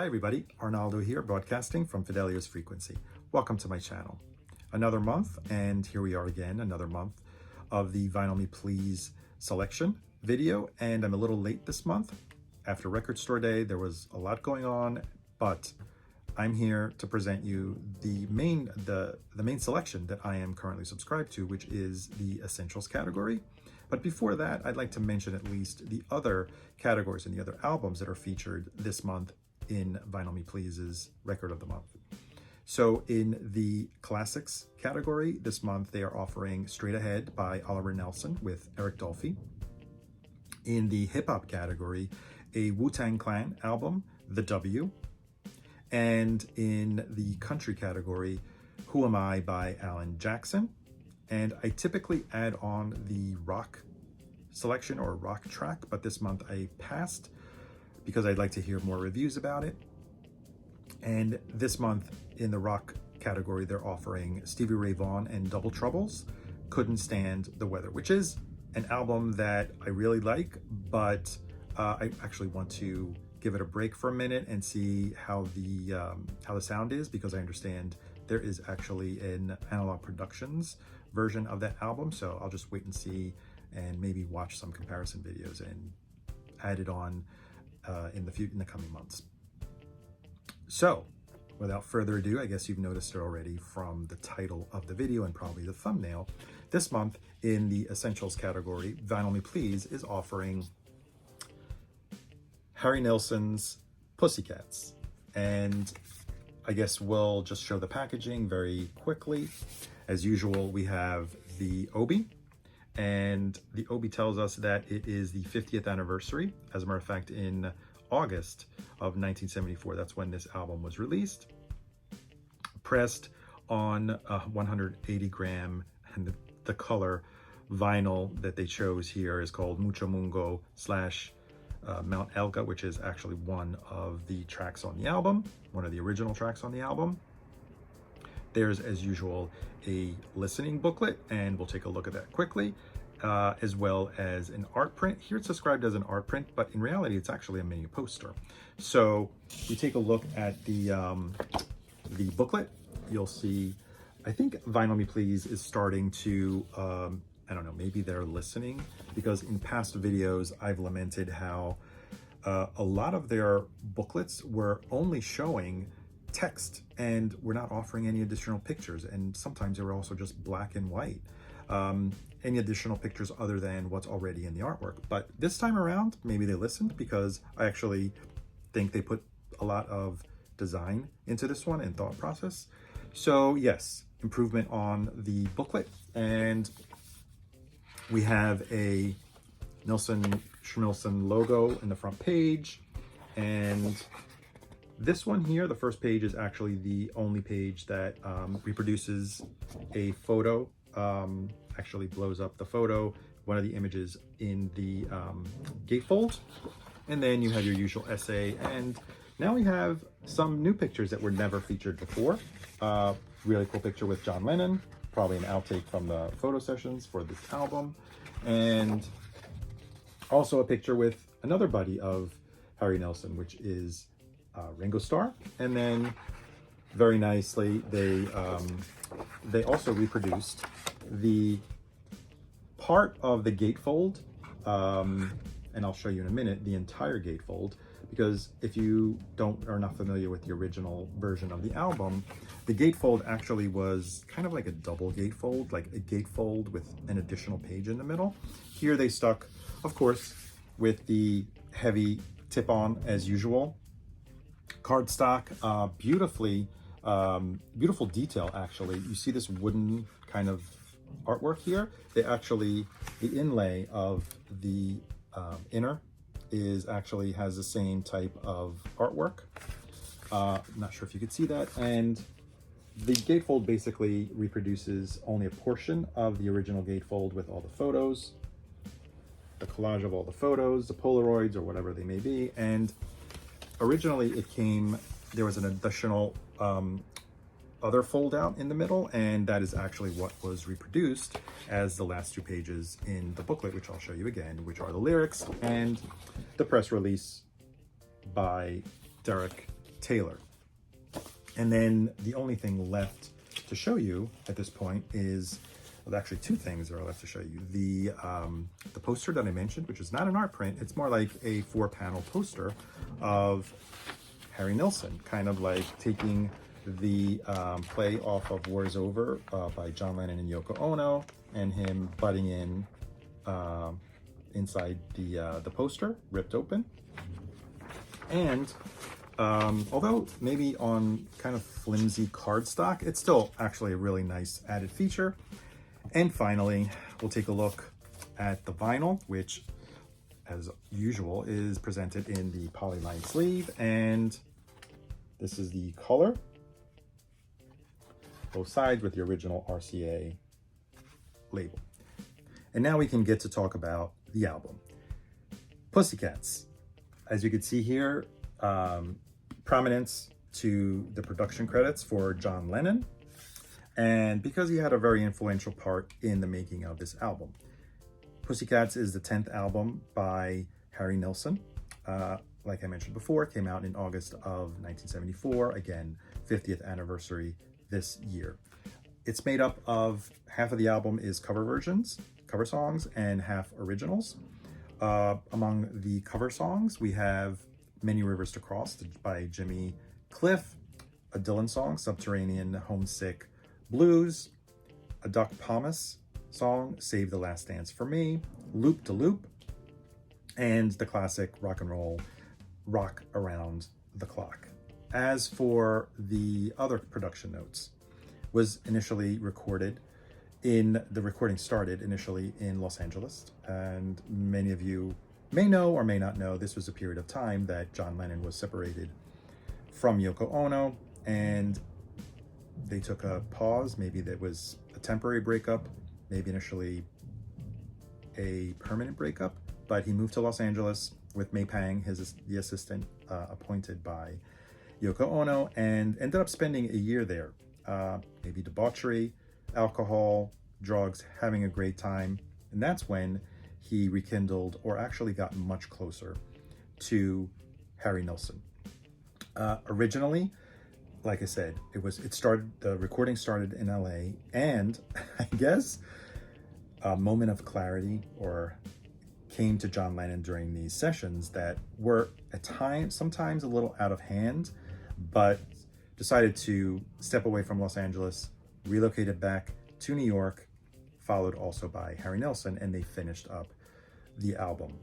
Hi everybody, Arnaldo here, broadcasting from Fidelia's Frequency. Welcome to my channel. Another month, and here we are again, another month of the Vinyl Me Please selection video, and I'm a little late this month. After Record Store Day, there was a lot going on, but I'm here to present you the main selection that I am currently subscribed to, which is the Essentials category. But before that, I'd like to mention at least the other categories and the other albums that are featured this month in Vinyl Me Please's Record of the Month. So in the Classics category this month, they are offering Straight Ahead by Oliver Nelson with Eric Dolphy. In the Hip Hop category, a Wu-Tang Clan album, The W. And in the Country category, Who Am I by Alan Jackson. And I typically add on the rock selection or rock track, but this month I passed because I'd like to hear more reviews about it. And this month in the rock category, they're offering Stevie Ray Vaughan and Double Troubles, Couldn't Stand the Weather, which is an album that I really like, but I actually want to give it a break for a minute and see how the sound is, because I understand there is actually an Analog Productions version of that album. So I'll just wait and see and maybe watch some comparison videos and add it on in the coming months. So without further ado, I guess you've noticed it already from the title of the video and probably the thumbnail. This month in the Essentials category, Vinyl Me Please is offering Harry Nilsson's Pussycats. And I guess we'll just show the packaging very quickly. As usual, we have the Obi, and the Obi tells us that it is the 50th anniversary. As a matter of fact, in August of 1974, that's when this album was released. Pressed on 180 gram, and the color vinyl that they chose here is called Mucho Mungo / Mount Elka, which is actually one of the tracks on the album, one of the original tracks on the album. There's, as usual, a listening booklet, and we'll take a look at that quickly, as well as an art print. Here it's described as an art print, but in reality, it's actually a mini poster. So we take a look at the booklet. You'll see, I think Vinyl Me Please is starting to, I don't know, maybe they're listening, because in past videos, I've lamented how a lot of their booklets were only showing text and we're not offering any additional pictures, and sometimes they were also just black and white, any additional pictures other than what's already in the artwork. But this time around, maybe they listened, because I actually think they put a lot of design into this one and thought process. So yes, improvement on the booklet, and we have a Nilsson Schmilsson logo in the front page, and this one here, the first page, is actually the only page that reproduces a photo, actually blows up the photo, one of the images in the gatefold. And then you have your usual essay. And now we have some new pictures that were never featured before. Really cool picture with John Lennon, probably an outtake from the photo sessions for this album. And also a picture with another buddy of Harry Nilsson, which is Ringo Starr. And then very nicely, they also reproduced the part of the gatefold, and I'll show you in a minute the entire gatefold, because if you are not familiar with the original version of the album, the gatefold actually was kind of like a double gatefold, like a gatefold with an additional page in the middle. Here they stuck, of course, with the heavy tip-on as usual. Cardstock, beautiful detail, actually. You see this wooden kind of artwork here. The inlay of the inner has the same type of artwork. I'm not sure if you could see that. And the gatefold basically reproduces only a portion of the original gatefold with all the photos, the collage of all the photos, the Polaroids or whatever they may be. And originally there was an additional other fold out in the middle, and that is actually what was reproduced as the last two pages in the booklet, which I'll show you again, which are the lyrics and the press release by Derek Taylor. And then the only thing left to show you at this point is, well, actually two things are left to show you. The poster that I mentioned, which is not an art print, it's more like a 4-panel poster of Harry Nilsson, kind of like taking the play off of War is Over by John Lennon and Yoko Ono, and him butting in inside the poster, ripped open. And although maybe on kind of flimsy cardstock, it's still actually a really nice added feature. And finally, we'll take a look at the vinyl, which as usual is presented in the polyline sleeve. And this is the color, both sides with the original RCA label. And now we can get to talk about the album. Pussycats. As you can see here, prominence to the production credits for John Lennon, and because he had a very influential part in the making of this album. Pussycats is the 10th album by Harry Nilsson. Like I mentioned before, it came out in August of 1974, again, 50th anniversary this year. It's made up of half of the album is cover versions, cover songs, and half originals. Among the cover songs, we have Many Rivers to Cross by Jimmy Cliff, a Dylan song, Subterranean Homesick Blues, a Duck Palmas song, Save the Last Dance for Me, Loop de Loop, and the classic rock and roll Rock Around the Clock. As for the other production notes, was initially recorded the recording started initially in Los Angeles, and many of you may know or may not know, this was a period of time that John Lennon was separated from Yoko Ono, and they took a pause. Maybe that was a temporary breakup, maybe initially a permanent breakup, but he moved to Los Angeles with May Pang, the assistant appointed by Yoko Ono, and ended up spending a year there. Maybe debauchery, alcohol, drugs, having a great time. And that's when he rekindled, or actually got much closer to Harry Nilsson. Originally, like I said, the recording started in LA, and I guess a moment of clarity came to John Lennon during these sessions that were at times, sometimes a little out of hand, but decided to step away from Los Angeles, relocated back to New York, followed also by Harry Nilsson, and they finished up the album.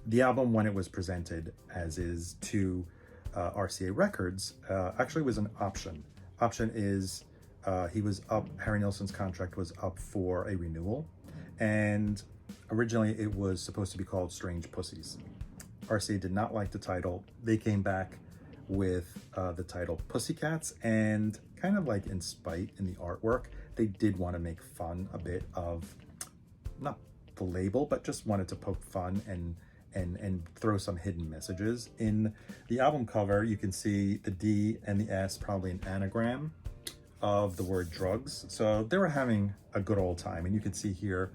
The album, when it was presented as is to RCA Records, actually was an option. Option is Harry Nilsson's contract was up for a renewal, and originally it was supposed to be called Strange Pussies. RCA did not like the title. They came back with the title Pussycats, and kind of like in spite in the artwork, they did want to make fun a bit of, not the label, but just wanted to poke fun and throw some hidden messages. In the album cover, you can see the D and the S, probably an anagram of the word drugs. So they were having a good old time, and you can see here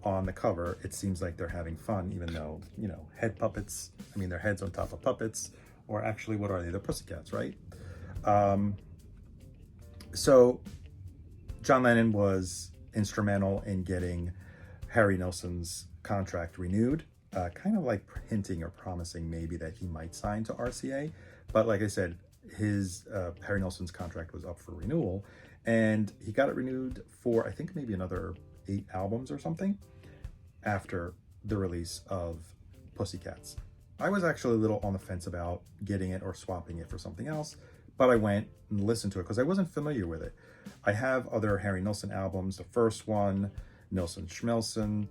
on the cover, it seems like they're having fun, even though, head puppets, their heads on top of puppets, or actually, what are they? They're pussycats, right? So John Lennon was instrumental in getting Harry Nilsson's contract renewed, kind of like hinting or promising maybe that he might sign to RCA. But like I said, Harry Nilsson's contract was up for renewal, and he got it renewed for, I think, maybe another 8 albums or something after the release of Pussycats. I was actually a little on the fence about getting it or swapping it for something else, but I went and listened to it because I wasn't familiar with it. I have other Harry Nilsson albums. The first one, Nilsson Schmelson,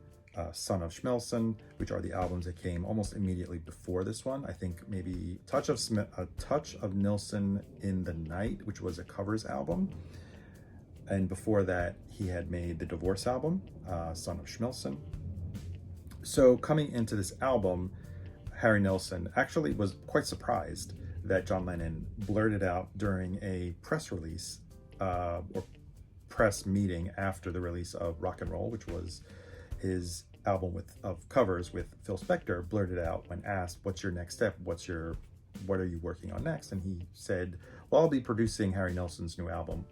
Son of Schmelson, which are the albums that came almost immediately before this one. I think maybe a touch of Nilsson in the Night, which was a covers album. And before that, he had made the Divorce album, Son of Schmelson. So coming into this album, Harry Nilsson actually was quite surprised that John Lennon blurted out during a press release or press meeting after the release of Rock and Roll, which was his album of covers with Phil Spector, blurted out when asked, "What's your next step? What's your what are you working on next? And he said, well, I'll be producing Harry Nilsson's new album,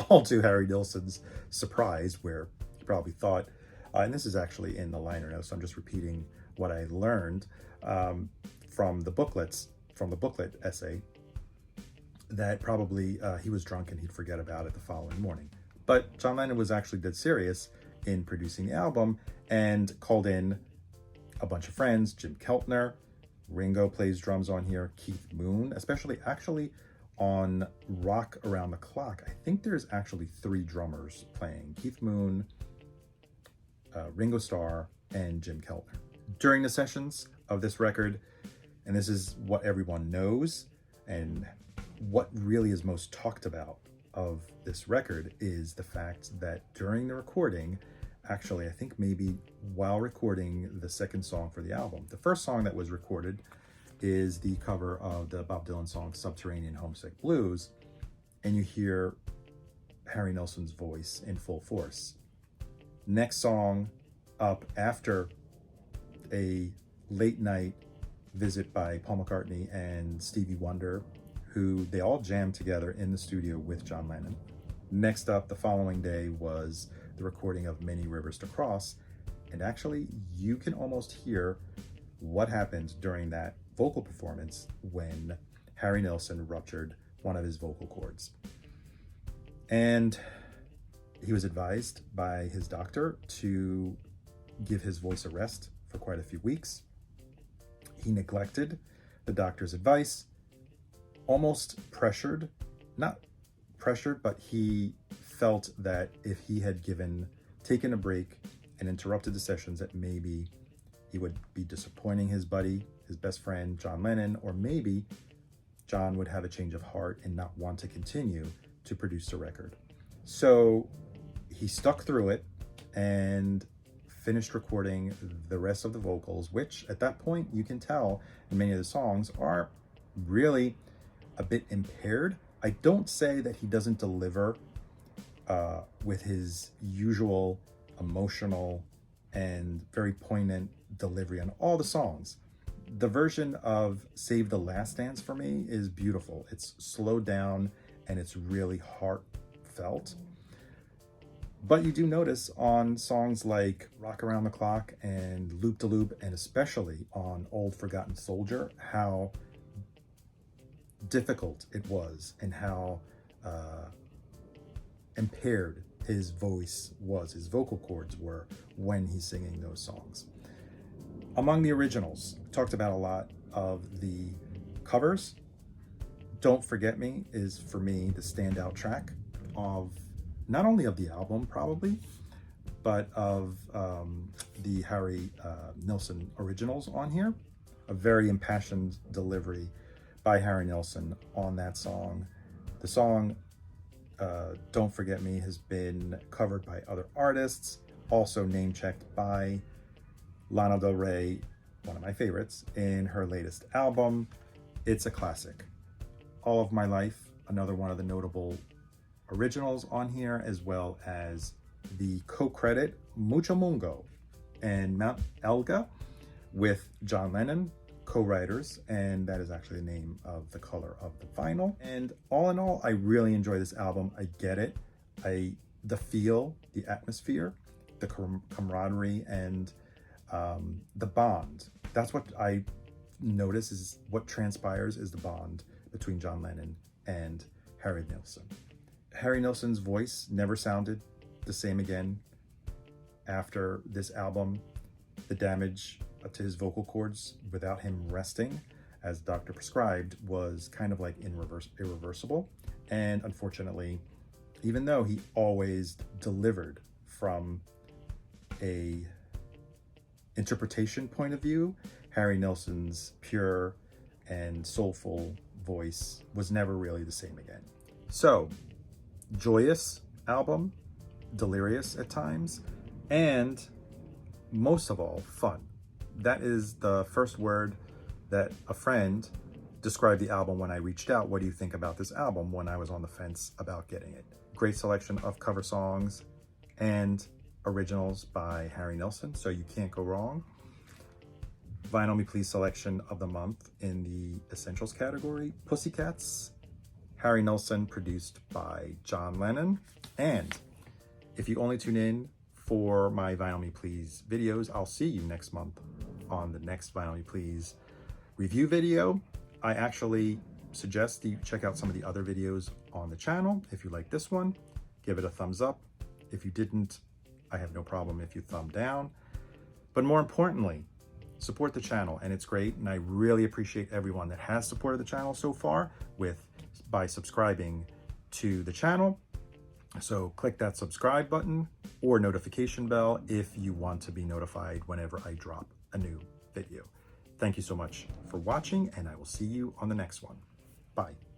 all to Harry Nilsson's surprise, where he probably thought, and this is actually in the liner notes, so I'm just repeating what I learned from the booklet essay, that probably he was drunk and he'd forget about it the following morning. But John Lennon was actually dead serious in producing the album and called in a bunch of friends. Jim Keltner, Ringo plays drums on here, Keith Moon, especially actually on Rock Around the Clock. I think there's actually 3 drummers playing: Keith Moon, Ringo Starr, and Jim Keltner. During the sessions of this record, and this is what everyone knows, and what really is most talked about of this record, is the fact that during the recording, actually, I think maybe while recording the second song for the album, the first song that was recorded is the cover of the Bob Dylan song Subterranean Homesick Blues, and you hear Harry Nilsson's voice in full force. Next song up, after a late night visit by Paul McCartney and Stevie Wonder, who they all jammed together in the studio with John Lennon. Next up, the following day, was the recording of Many Rivers to Cross, and actually you can almost hear what happened during that vocal performance when Harry Nilsson ruptured one of his vocal cords. And he was advised by his doctor to give his voice a rest for quite a few weeks. He neglected the doctor's advice, almost pressured, not pressured, but he felt that if he had taken a break and interrupted the sessions, that maybe he would be disappointing his buddy, his best friend, John Lennon, or maybe John would have a change of heart and not want to continue to produce the record. So he stuck through it and finished recording the rest of the vocals, which at that point you can tell in many of the songs are really a bit impaired. I don't say that he doesn't deliver with his usual emotional and very poignant delivery on all the songs. The version of Save the Last Dance for me is beautiful. It's slowed down and it's really heartfelt. But you do notice on songs like Rock Around the Clock and Loop de Loop, and especially on Old Forgotten Soldier, how difficult it was and how impaired his voice was, his vocal cords were, when he's singing those songs. Among the originals, talked about a lot of the covers. Don't Forget Me is, for me, the standout track of not only of the album probably, but of the Harry Nilsson originals on here. A very impassioned delivery by Harry Nilsson on that song. The song Don't Forget Me has been covered by other artists, also name-checked by Lana Del Rey, one of my favorites, in her latest album. It's a classic. All of My Life, another one of the notable originals on here, as well as the co-credit Mucho Mungo and Mount Elga with John Lennon, co-writers, and that is actually the name of the color of the vinyl. And all in all, I really enjoy this album. I get it. The feel, the atmosphere, the camaraderie, and the bond. That's what I notice, is what transpires is the bond between John Lennon and Harry Nilsson. Harry Nilsson's voice never sounded the same again after this album. The damage to his vocal cords without him resting, as the doctor prescribed, was kind of like irreversible. And unfortunately, even though he always delivered from a interpretation point of view, Harry Nilsson's pure and soulful voice was never really the same again. So, joyous album, delirious at times, and most of all, fun. That is the first word that a friend described the album when I reached out. What do you think about this album? When I was on the fence about getting it. Great selection of cover songs and originals by Harry Nilsson, so you can't go wrong. Vinyl Me Please selection of the month in the Essentials category, Pussycats, Harry Nilsson, produced by John Lennon. And if you only tune in for my Vinyl Me Please videos, I'll see you next month on the next Vinyl Me Please review video. I actually suggest you check out some of the other videos on the channel. If you like this one, give it a thumbs up. If you didn't, I have no problem if you thumb down. But more importantly, support the channel, and it's great, and I really appreciate everyone that has supported the channel so far by subscribing to the channel. So click that subscribe button or notification bell if you want to be notified whenever I drop a new video. Thank you so much for watching, and I will see you on the next one. Bye.